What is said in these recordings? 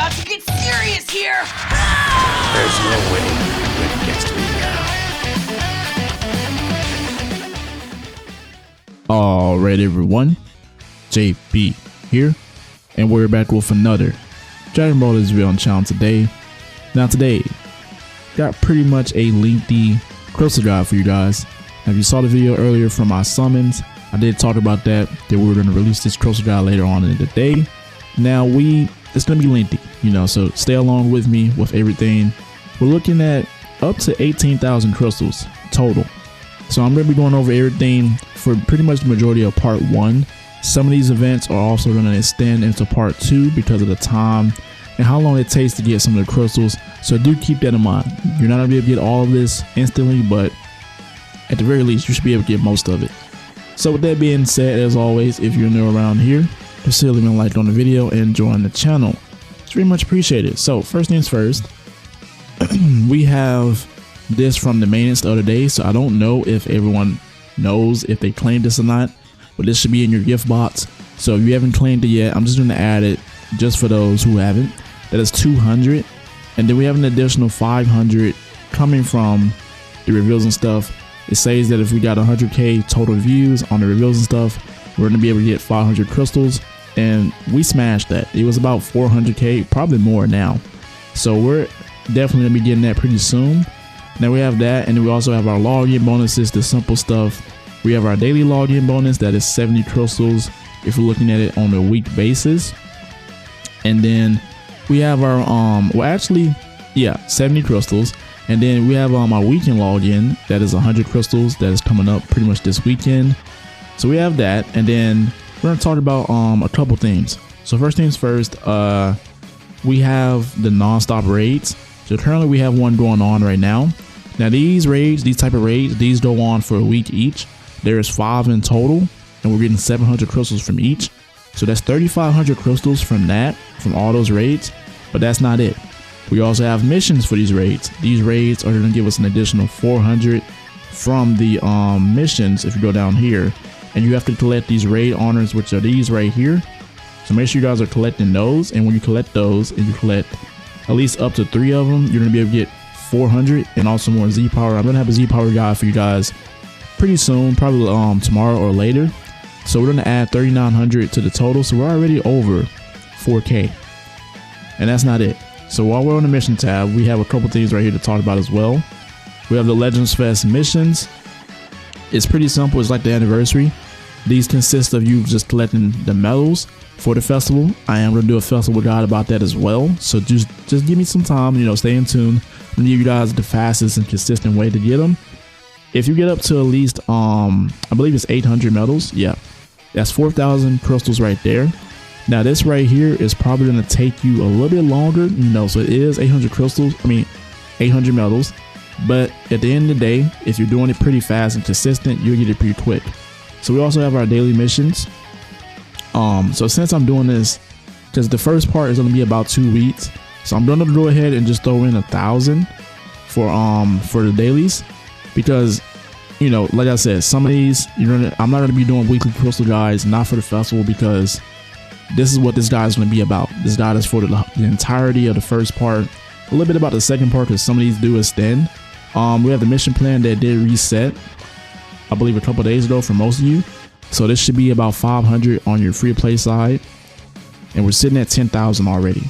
about to get serious here! There's no winning when it gets to me now. Alright everyone, JB here, and we're back with another Dragon Ball Z on channel today. Now today, got pretty much a lengthy crystal drive for you guys. Now if you saw the video earlier from my summons, I did talk about that we were going to release this crystal drive later on in the day. Now it's going to be lengthy, so stay along with me with everything. We're looking at up to 18,000 crystals total. So I'm going to be going over everything for pretty much the majority of part 1. Some of these events are also going to extend into part 2 because of the time and how long it takes to get some of the crystals. So do keep that in mind. You're not going to be able to get all of this instantly, but at the very least, you should be able to get most of it. So with that being said, as always, if you're new around here, consider leaving a like on the video and join the channel. It's very much appreciated. So first things first, we have this from the maintenance the other day. So I don't know if everyone knows if they claimed this or not, but this should be in your gift box. So if you haven't claimed it yet, I'm just going to add it just for those who haven't. That is 200, and then we have an additional 500 coming from the reveals and stuff. It says that if we got 100k total views on the reveals and stuff, we're going to be able to get 500 crystals, and we smashed that. It was about 400k, probably more now. So we're definitely going to be getting that pretty soon. Now we have that, and then we also have our login bonuses, the simple stuff. We have our daily login bonus, that is 70 crystals if we're looking at it on a week basis. And then we have our 70 crystals. And then we have our weekend login, that is 100 crystals, that is coming up pretty much this weekend. So we have that, and then we're gonna talk about a couple things. So first things first, we have the non-stop raids. So currently we have one going on right now. Now these raids, these type of raids, these go on for a week each. There's 5 in total, and we're getting 700 crystals from each. So that's 3,500 crystals from all those raids. But that's not it. We also have missions for these raids. These raids are going to give us an additional 400 from the missions if you go down here. And you have to collect these raid honors, which are these right here. So make sure you guys are collecting those. And when you collect those and you collect at least up to 3 of them, you're going to be able to get 400 and also more Z power. I'm going to have a Z power guide for you guys pretty soon, probably tomorrow or later. So we're going to add 3,900 to the total. So we're already over 4K. And that's not it. So while we're on the mission tab, we have a couple things right here to talk about as well. We have the Legends Fest missions. It's pretty simple. It's like the anniversary. These consist of you just collecting the medals for the festival. I am going to do a festival guide about that as well. So just give me some time, stay in tune. I'm going to give you guys the fastest and consistent way to get them. If you get up to at least, I believe it's 800 medals. Yeah, that's 4,000 crystals right there. Now this right here is probably going to take you a little bit longer, so it is 800 crystals, 800 medals, but at the end of the day, if you're doing it pretty fast and consistent, you'll get it pretty quick. So we also have our daily missions. So since I'm doing this, because the first part is going to be about 2 weeks, so I'm going to go ahead and just throw in 1,000 for the dailies, because like I said, some of these I'm not going to be doing weekly crystal guides, not for the festival, because this is what this guide is going to be about. This guide is for the entirety of the first part, a little bit about the second part because some of these do extend. We have the mission plan that did reset, I believe, a couple days ago for most of you. So this should be about 500 on your free play side, and we're sitting at 10,000 already.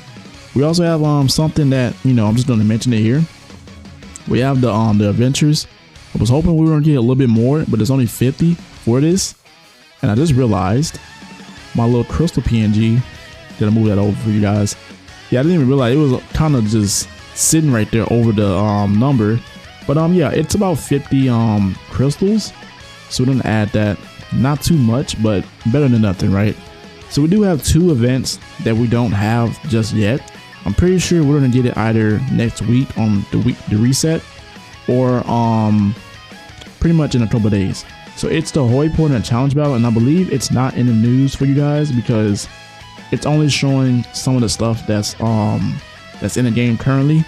We also have something that I'm just going to mention it here. We have the adventures. I was hoping we were going to get a little bit more, but it's only 50 for this, and I just realized my little crystal PNG. Did I move that over for you guys? Yeah, I didn't even realize it was kind of just sitting right there over the number. But yeah, it's about 50 crystals. So we're gonna add that. Not too much, but better than nothing, right? So we do have 2 events that we don't have just yet. I'm pretty sure we're gonna get it either next week on the reset, or pretty much in a couple of days. So it's the Hoi Point and Challenge Battle, and I believe it's not in the news for you guys because it's only showing some of the stuff that's in the game currently.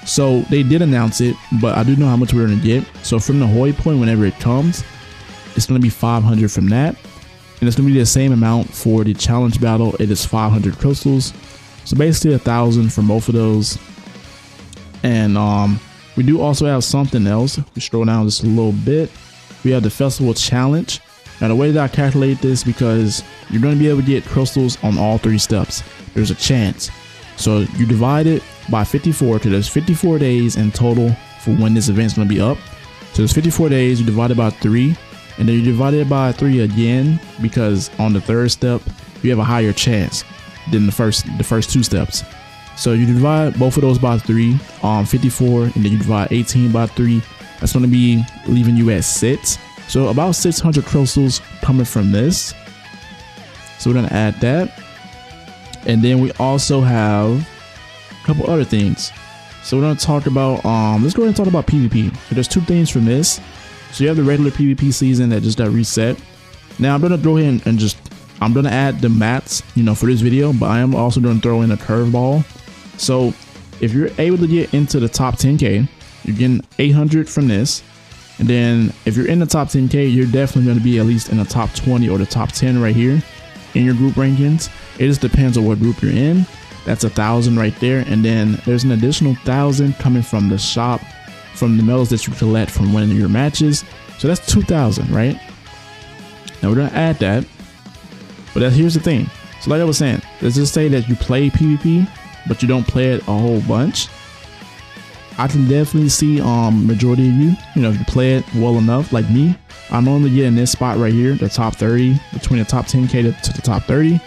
So they did announce it, but I do know how much we're gonna get. So from the Hoi Point, whenever it comes, it's gonna be 500 from that, and it's gonna be the same amount for the Challenge Battle. It is 500 crystals. So basically 1,000 from both of those. And we do also have something else. We scroll down just a little bit. We have the festival challenge. Now the way that I calculate this, because you're going to be able to get crystals on all 3 steps. There's a chance. So you divide it by 54, because there's 54 days in total for when this event's going to be up. So there's 54 days, you divide it by 3, and then you divide it by 3 again, because on the 3rd step you have a higher chance than the first 2 steps. So you divide both of those by 3, 54, and then you divide 18 by 3. That's going to be leaving you at 6. So about 600 crystals coming from this. So we're going to add that. And then we also have a couple other things. So we're going to talk about, let's go ahead and talk about PvP. So there's 2 things from this. So you have the regular PvP season that just got reset. Now I'm going to go ahead and I'm going to add the mats, you know, for this video, but I am also going to throw in a curveball. So if you're able to get into the top 10K, you're getting 800 from this. And then if you're in the top 10K, you're definitely going to be at least in the top 20 or the top 10 right here in your group rankings. It just depends on what group you're in. That's 1,000 right there. And then there's an additional 1,000 coming from the shop, from the medals that you collect from winning your matches. So that's 2,000, right? Now we're going to add that. But here's the thing. So like I was saying, let's just say that you play PvP, but you don't play it a whole bunch. I can definitely see majority of you, you know, if you play it well enough, like me, I normally get in this spot right here, the top 30, between the top 10K to the top 30.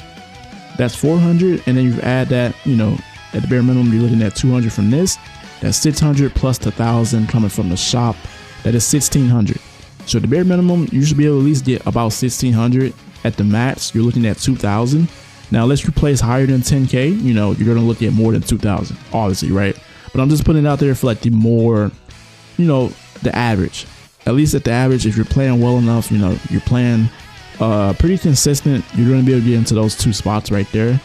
That's 400, and then you add that, you know, at the bare minimum, you're looking at 200 from this. That's 600 plus the 1,000 coming from the shop. That is 1,600. So at the bare minimum, you should be able to at least get about 1,600. At the max, you're looking at 2,000. Now, unless you place higher than 10K, you know, you're going to look at more than 2,000, obviously, right? But I'm just putting it out there for like the more, you know, the average. At least at the average, if you're playing well enough, you know, you're playing pretty consistent, you're going to be able to get into those 2 spots right there.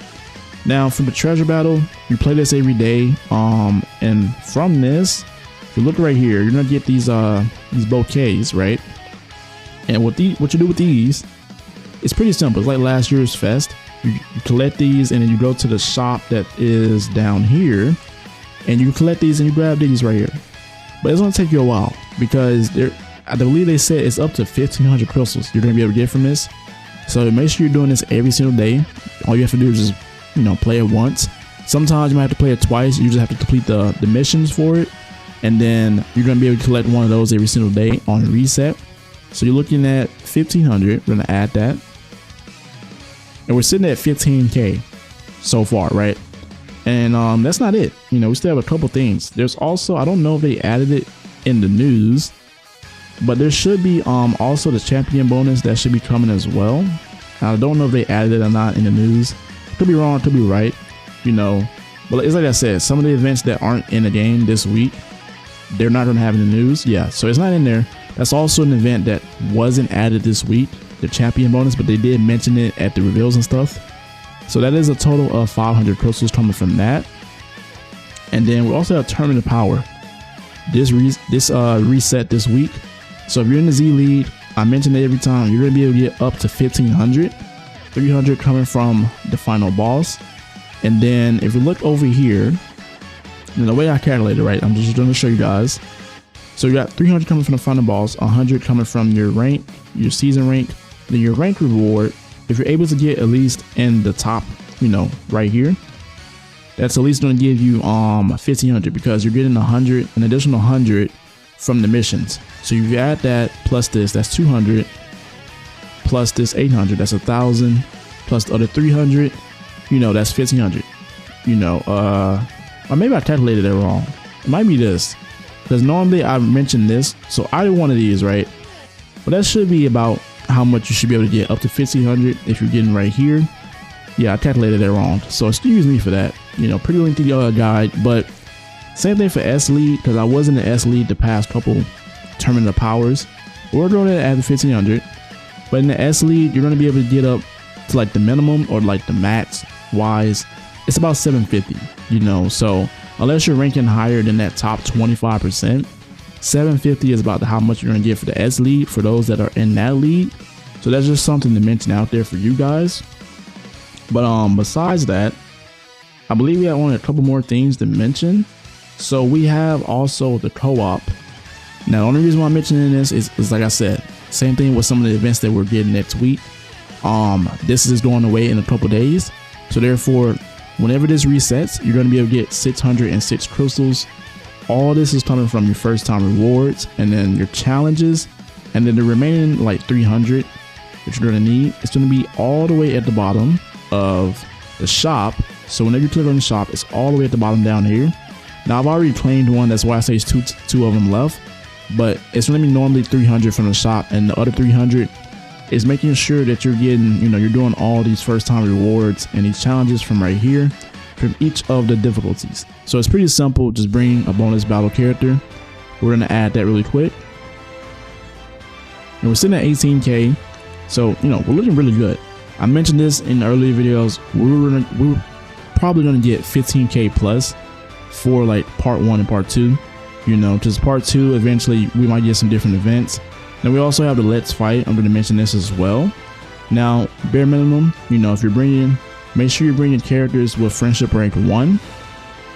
Now, from the treasure battle, you play this every day. And from this, if you look right here, you're going to get these bouquets, right? And what you do with these, it's pretty simple. It's like last year's fest. You collect these and then you go to the shop that is down here, and you collect these and you grab these right here. But it's gonna take you a while, because I believe they said it's up to 1,500 crystals you're gonna be able to get from this. So make sure you're doing this every single day. All you have to do is just, you know, play it once. Sometimes you might have to play it twice. You just have to complete the missions for it, and then you're gonna be able to collect one of those every single day on reset. So you're looking at 1,500. We're gonna add that. And we're sitting at 15K so far, right? And that's not it. You know, we still have a couple things. There's also, I don't know if they added it in the news, but there should be also the champion bonus that should be coming as well. Now, I don't know if they added it or not in the news. Could be wrong, could be right, you know. But it's like I said, some of the events that aren't in the game this week, they're not going to have in the news. Yeah, so it's not in there. That's also an event that wasn't added this week, the champion bonus, but they did mention it at the reveals and stuff. So that is a total of 500 crystals coming from that. And then we also have tournament of power. This reset this week. So if you're in the Z lead, I mentioned it every time, you're gonna be able to get up to 1,500, 300 coming from the final boss. And then if you look over here, and the way I calculate it, right, I'm just gonna show you guys. So you got 300 coming from the final boss, 100 coming from your rank, your season rank, then your rank reward. If you're able to get at least in the top, you know, right here, that's at least going to give you 1,500, because you're getting an additional 100 from the missions. So you add that plus this, that's 200, plus this 800, that's 1,000, plus the other 300, you know, that's 1,500. You know, or maybe I calculated it wrong. It might be this, because normally I mentioned this, so either one of these, right? But that should be about how much you should be able to get, up to 1,500 if you're getting right here. Yeah, I calculated it wrong, so excuse me for that. You know, pretty lengthy guide, but same thing for S lead, because I was in the S lead the past couple tournament of powers. We're going to add the 1,500, but in the S lead, you're going to be able to get up to like the minimum or like the max wise. It's about 750, you know, so unless you're ranking higher than that top 25%, 750 is about how much you're going to get for the S lead for those that are in that lead. So that's just something to mention out there for you guys. But besides that, I believe we have only a couple more things to mention. So we have also the co-op. Now, the only reason why I'm mentioning this is like I said, same thing with some of the events that we're getting next week. This is going away in a couple days. So therefore, whenever this resets, you're going to be able to get 606 crystals. All this is coming from your first time rewards and then your challenges. And then the remaining like 300 that you're going to need, it's going to be all the way at the bottom of the shop. So whenever you click on the shop, it's all the way at the bottom down here. Now I've already claimed one, that's why I say it's two of them left, but it's going to be normally 300 from the shop, and the other 300 is making sure that you're getting, you're doing all these first time rewards and these challenges from right here from each of the difficulties. So it's pretty simple, just bring a bonus battle character. We're going to add that really quick. And we're sitting at 18K, so we're looking really good. I mentioned this in earlier videos, we're probably going to get 15K plus for like part 1 and part 2, because part 2 eventually we might get some different events. Then we also have the Let's Fight. I'm going to mention this as well. Now, bare minimum, if you're bringing, make sure you're bringing characters with friendship rank 1.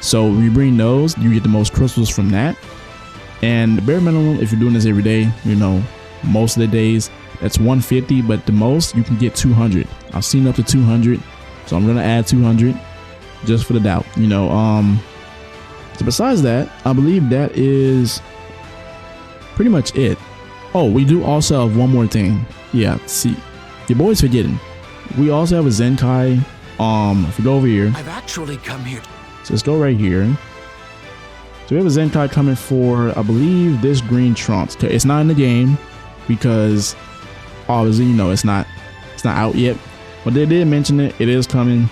So when you bring those, you get the most crystals from that. And the bare minimum, if you're doing this every day, most of the days, that's 150, but the most you can get 200. I've seen up to 200, so I'm going to add 200 just for the doubt, So besides that, I believe that is pretty much it. Oh, we do also have one more thing. Yeah, see, your boy's forgetting. We also have a Zenkai. If we go over here, I've actually come here. So let's go right here. So we have a Zenkai coming for, I believe, this green trunks. It's not in the game because obviously, it's not out yet. But they did mention it. It is coming.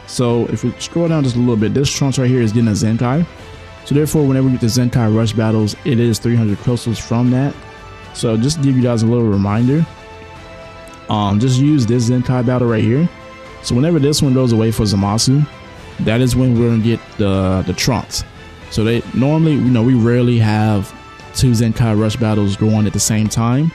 So if we scroll down just a little bit, this trunks right here is getting a Zenkai. So therefore, whenever we get the Zenkai rush battles, it is 300 crystals from that. So just to give you guys a little reminder, just use this Zenkai battle right here. So whenever this one goes away for Zamasu, that is when we're gonna get the trunks. So they normally, we rarely have 2 Zenkai rush battles going at the same time.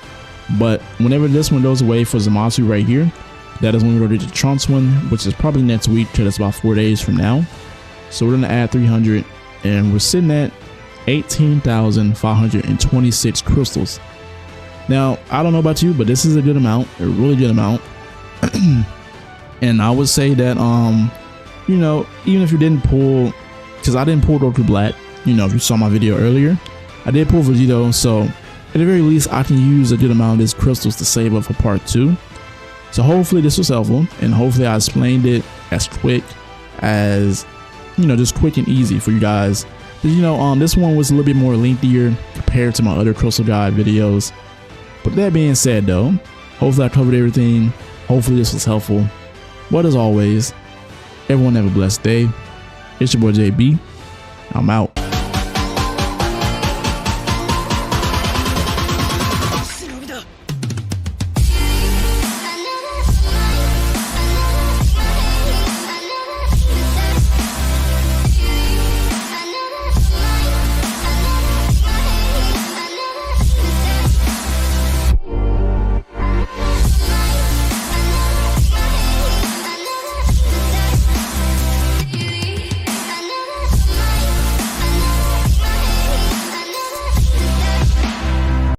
But whenever this one goes away for Zamasu right here, that is when we're gonna get the trunks one, which is probably next week, because that's about 4 days from now. So we're gonna add 300. And we're sitting at 18,526 crystals. Now, I don't know about you, but this is a good amount, a really good amount. And I would say that, even if you didn't pull, because I didn't pull Goku Black, if you saw my video earlier, I did pull Vegito. So at the very least, I can use a good amount of these crystals to save up for part 2. So hopefully this was helpful, and hopefully I explained it as quick as, just quick and easy for you guys. This one was a little bit more lengthier compared to my other crystal guide videos. But that being said though, hopefully I covered everything. Hopefully this was helpful. But as always, everyone have a blessed day. It's your boy JB. I'm out.